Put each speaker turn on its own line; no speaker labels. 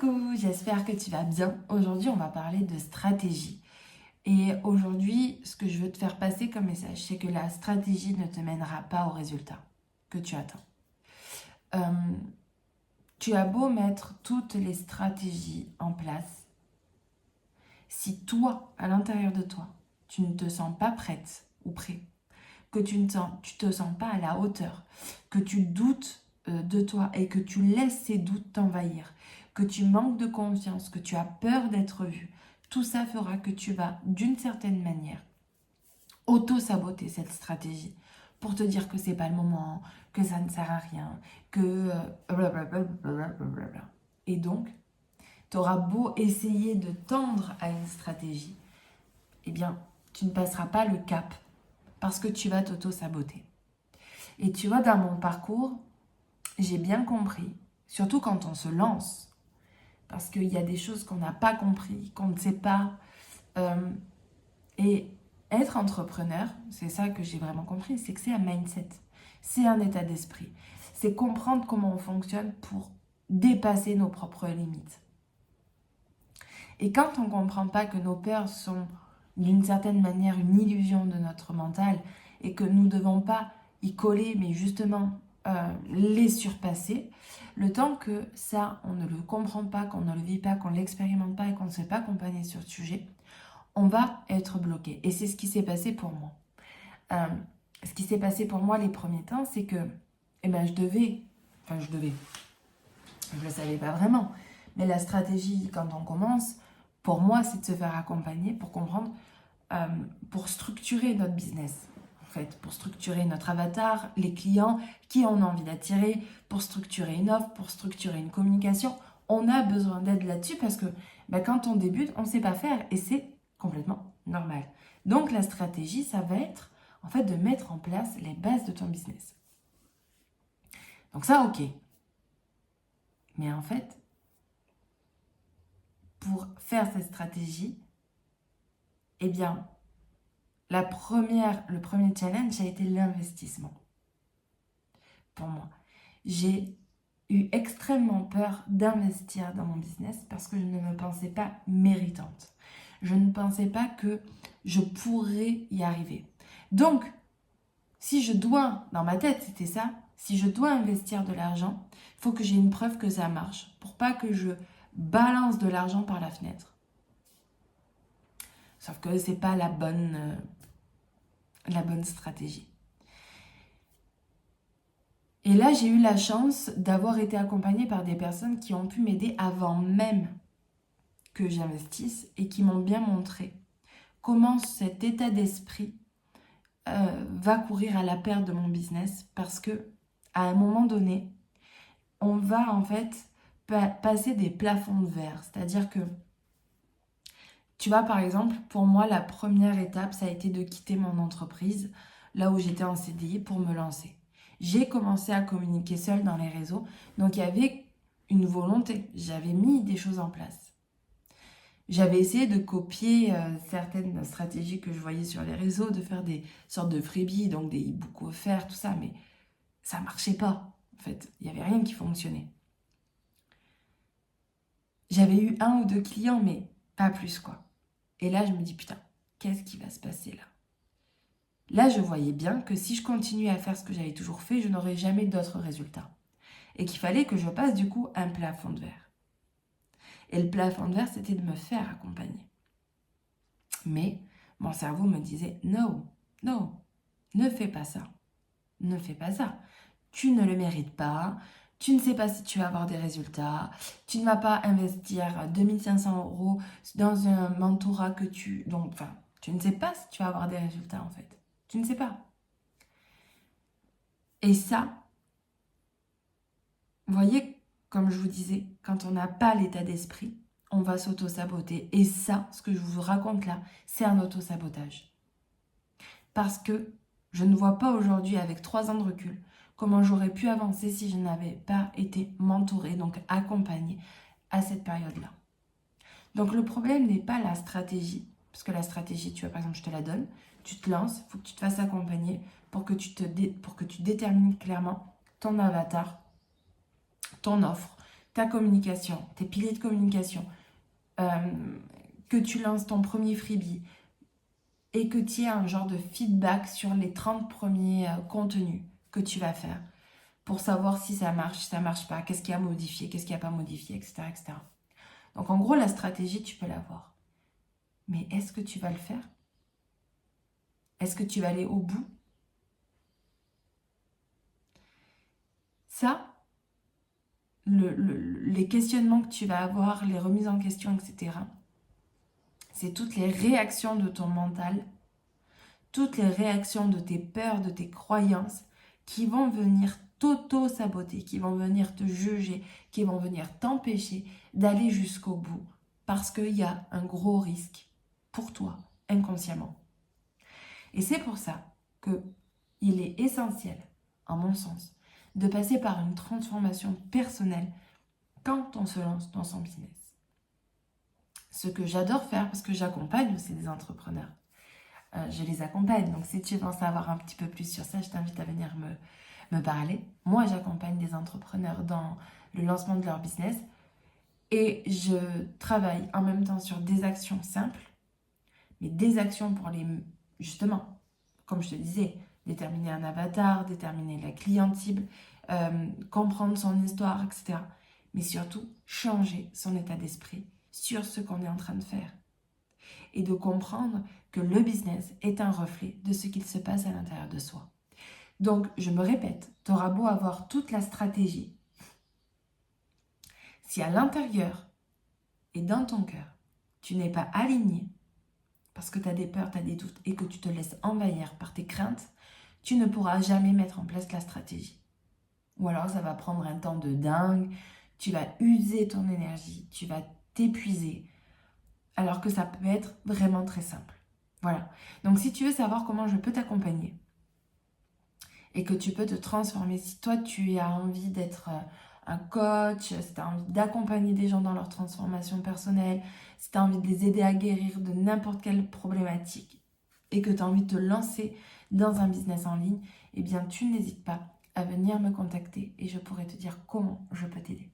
Coucou, j'espère que tu vas bien. Aujourd'hui, on va parler de stratégie. Et aujourd'hui, ce que je veux te faire passer comme message, c'est que la stratégie ne te mènera pas au résultat que tu attends. Tu as beau mettre toutes les stratégies en place, si toi, à l'intérieur de toi, tu ne te sens pas prête ou prêt, que tu te sens pas à la hauteur, que tu doutes de toi et que tu laisses ces doutes t'envahir, que tu manques de confiance, que tu as peur d'être vu, tout ça fera que tu vas, d'une certaine manière, auto-saboter cette stratégie pour te dire que c'est pas le moment, que ça ne sert à rien, que blablabla. Et donc, tu auras beau essayer de tendre à une stratégie, eh bien, tu ne passeras pas le cap parce que tu vas t'auto-saboter. Et tu vois, dans mon parcours, j'ai bien compris, surtout quand on se lance, parce qu'il y a des choses qu'on n'a pas compris, qu'on ne sait pas. Et être entrepreneur, c'est ça que j'ai vraiment compris, c'est que c'est un mindset, c'est un état d'esprit. C'est comprendre comment on fonctionne pour dépasser nos propres limites. Et quand on ne comprend pas que nos peurs sont d'une certaine manière une illusion de notre mental et que nous ne devons pas y coller, mais justement les surpasser, le temps que ça, on ne le comprend pas, qu'on ne le vit pas, qu'on ne l'expérimente pas et qu'on ne se fait pas accompagner sur ce sujet, on va être bloqué. Et c'est ce qui s'est passé pour moi. Ce qui s'est passé pour moi les premiers temps, c'est que je ne le savais pas vraiment, mais la stratégie, quand on commence, pour moi, c'est de se faire accompagner pour comprendre, pour structurer notre business, en fait, pour structurer notre avatar, les clients, qui on a envie d'attirer, pour structurer une offre, pour structurer une communication. On a besoin d'aide là-dessus parce que quand on débute, on ne sait pas faire et c'est complètement normal. Donc la stratégie, ça va être en fait de mettre en place les bases de ton business. Donc ça, ok. Mais en fait, pour faire cette stratégie, eh bien, le premier challenge a été l'investissement. Pour moi, j'ai eu extrêmement peur d'investir dans mon business parce que je ne me pensais pas méritante. Je ne pensais pas que je pourrais y arriver. Donc, si je dois, dans ma tête c'était ça, si je dois investir de l'argent, il faut que j'ai une preuve que ça marche pour pas que je balance de l'argent par la fenêtre. Sauf que c'est pas la bonne stratégie. Et là, j'ai eu la chance d'avoir été accompagnée par des personnes qui ont pu m'aider avant même que j'investisse et qui m'ont bien montré comment cet état d'esprit va courir à la perte de mon business parce que à un moment donné, on va en fait passer des plafonds de verre. C'est-à-dire que, tu vois, par exemple, pour moi, la première étape, ça a été de quitter mon entreprise, là où j'étais en CDI, pour me lancer. J'ai commencé à communiquer seule dans les réseaux, donc il y avait une volonté. J'avais mis des choses en place. J'avais essayé de copier certaines stratégies que je voyais sur les réseaux, de faire des sortes de freebies, donc des e-books offerts, tout ça, mais ça marchait pas. En fait, il n'y avait rien qui fonctionnait. J'avais eu 1 ou 2 clients, mais pas plus, quoi. Et là, je me dis, putain, qu'est-ce qui va se passer là? Là, je voyais bien que si je continuais à faire ce que j'avais toujours fait, je n'aurais jamais d'autres résultats. Et qu'il fallait que je passe du coup un plafond de verre. Et le plafond de verre, c'était de me faire accompagner. Mais mon cerveau me disait, non, ne fais pas ça. Ne fais pas ça. Tu ne le mérites pas. Tu ne sais pas si tu vas avoir des résultats. Tu ne vas pas investir 2500 € dans un mentorat que tu... Donc, enfin, tu ne sais pas si tu vas avoir des résultats en fait. Tu ne sais pas. Et ça, vous voyez, comme je vous disais, quand on n'a pas l'état d'esprit, on va s'auto-saboter. Et ça, ce que je vous raconte là, c'est un auto-sabotage. Parce que je ne vois pas aujourd'hui, avec 3 ans de recul, comment j'aurais pu avancer si je n'avais pas été mentorée, donc accompagnée à cette période-là. Donc le problème n'est pas la stratégie, parce que la stratégie, tu vois, par exemple, je te la donne, tu te lances, il faut que tu te fasses accompagner pour que tu détermines clairement ton avatar, ton offre, ta communication, tes piliers de communication, que tu lances ton premier freebie et que tu aies un genre de feedback sur les 30 premiers contenus que tu vas faire pour savoir si ça marche pas, qu'est-ce qu'il y a à modifier, qu'est-ce qu'il n'y a pas à modifier, etc., etc. Donc en gros, la stratégie, tu peux l'avoir. Mais est-ce que tu vas le faire? Est-ce que tu vas aller au bout? Ça, les questionnements que tu vas avoir, les remises en question, etc., c'est toutes les réactions de ton mental, toutes les réactions de tes peurs, de tes croyances qui vont venir t'auto-saboter, qui vont venir te juger, qui vont venir t'empêcher d'aller jusqu'au bout parce qu'il y a un gros risque pour toi, inconsciemment. Et c'est pour ça qu'il est essentiel, à mon sens, de passer par une transformation personnelle quand on se lance dans son business. Ce que j'adore faire, parce que j'accompagne aussi des entrepreneurs, je les accompagne. Donc si tu veux en savoir un petit peu plus sur ça, je t'invite à venir me parler. Moi, j'accompagne des entrepreneurs dans le lancement de leur business et je travaille en même temps sur des actions simples, mais des actions pour justement, comme je te disais, déterminer un avatar, déterminer la cliente cible, comprendre son histoire, etc. Mais surtout, changer son état d'esprit sur ce qu'on est en train de faire. Et de comprendre que le business est un reflet de ce qu'il se passe à l'intérieur de soi. Donc, je me répète, tu auras beau avoir toute la stratégie. Si à l'intérieur et dans ton cœur, tu n'es pas aligné, parce que tu as des peurs, tu as des doutes et que tu te laisses envahir par tes craintes, tu ne pourras jamais mettre en place la stratégie. Ou alors ça va prendre un temps de dingue, tu vas user ton énergie, tu vas t'épuiser, alors que ça peut être vraiment très simple. Voilà. Donc si tu veux savoir comment je peux t'accompagner et que tu peux te transformer, si toi tu as envie d'être un coach, si tu as envie d'accompagner des gens dans leur transformation personnelle, si tu as envie de les aider à guérir de n'importe quelle problématique et que tu as envie de te lancer dans un business en ligne, eh bien tu n'hésites pas à venir me contacter et je pourrai te dire comment je peux t'aider.